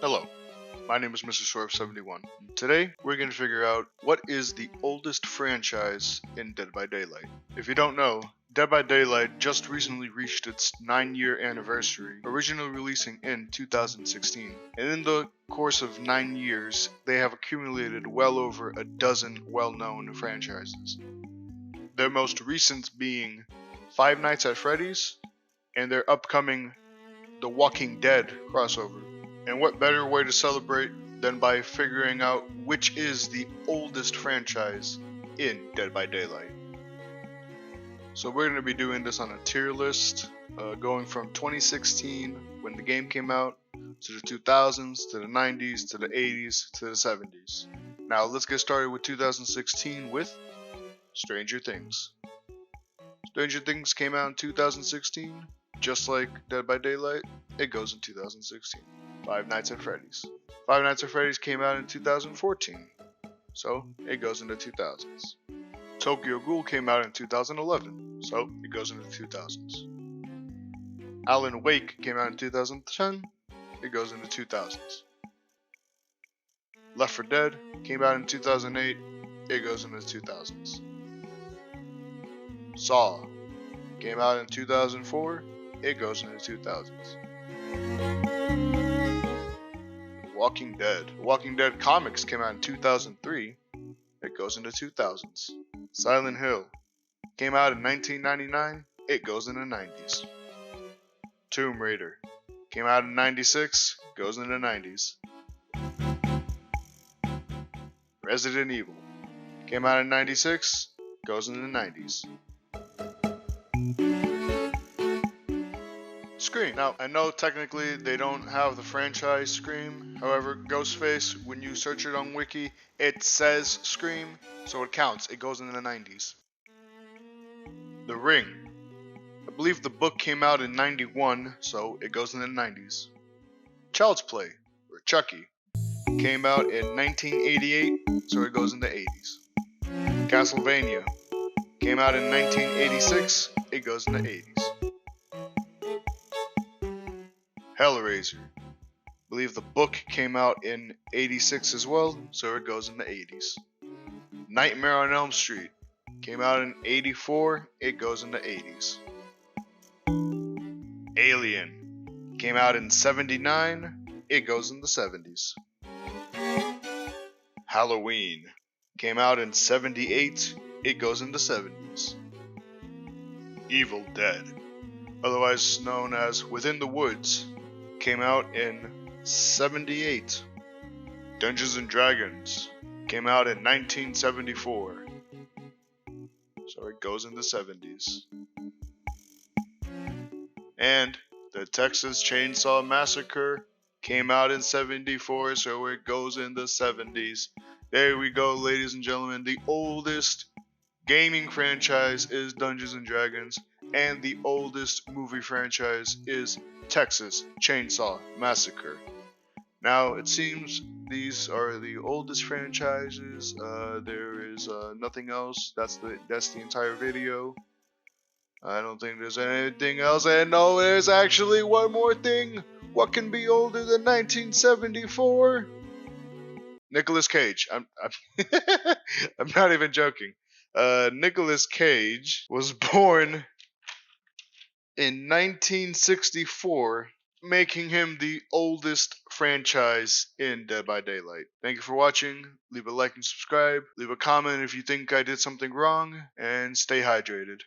Hello, my name is Mr. Swerve71. Today, we're going to figure out what is the oldest franchise in Dead by Daylight. If you don't know, Dead by Daylight just recently reached its 9-year anniversary, originally releasing in 2016. And in the course of 9 years, they have accumulated well over a dozen well-known franchises. Their most recent being Five Nights at Freddy's and their upcoming The Walking Dead crossover. And what better way to celebrate than by figuring out which is the oldest franchise in Dead by Daylight. So we're going to be doing this on a tier list, going from 2016, when the game came out, to the 2000s, to the 90s, to the 80s, to the 70s. Now let's get started with 2016 with Stranger Things. Stranger Things came out in 2016, just like Dead by Daylight, it goes in 2016. Five Nights at Freddy's. Five Nights at Freddy's came out in 2014, so it goes into 2000s. Tokyo Ghoul came out in 2011, so it goes into 2000s. Alan Wake came out in 2010, it goes into 2000s. Left 4 Dead came out in 2008, it goes into 2000s. Saw came out in 2004, it goes into 2000s. Walking Dead. Walking Dead comics came out in 2003, it goes into 2000s. Silent Hill came out in 1999, it goes into 90s. Tomb Raider came out in 96, goes into 90s. Resident Evil came out in 96, goes into 90s. Scream. Now, I know technically they don't have the franchise Scream, however, Ghostface, when you search it on Wiki, it says Scream, so it counts, it goes in the 90s. The Ring. I believe the book came out in 91, so it goes in the 90s. Child's Play, or Chucky, came out in 1988, so it goes in the 80s. Castlevania came out in 1986, it goes in the 80s. Hellraiser. I believe the book came out in 86 as well, so it goes in the 80s. Nightmare on Elm Street came out in 84, it goes in the 80s. Alien came out in 79, it goes in the 70s. Halloween came out in 78, it goes in the 70s. Evil Dead, otherwise known as Within the Woods, came out in 78. Dungeons and Dragons came out in 1974, so it goes in the 70s. And the Texas Chainsaw Massacre came out in 74, so it goes in the 70s. There we go, ladies and gentlemen. The oldest gaming franchise is Dungeons and Dragons, and the oldest movie franchise is Texas Chainsaw Massacre. Now, it seems these are the oldest franchises. There is nothing else. That's the entire video. I don't think there's anything else. And no, there's actually one more thing. What can be older than 1974? Nicolas Cage. I'm I'm not even joking. Nicolas Cage was born in 1964, making him the oldest franchise in Dead by Daylight. Thank you for watching. Leave a like and subscribe. Leave a comment if you think I did something wrong, and stay hydrated.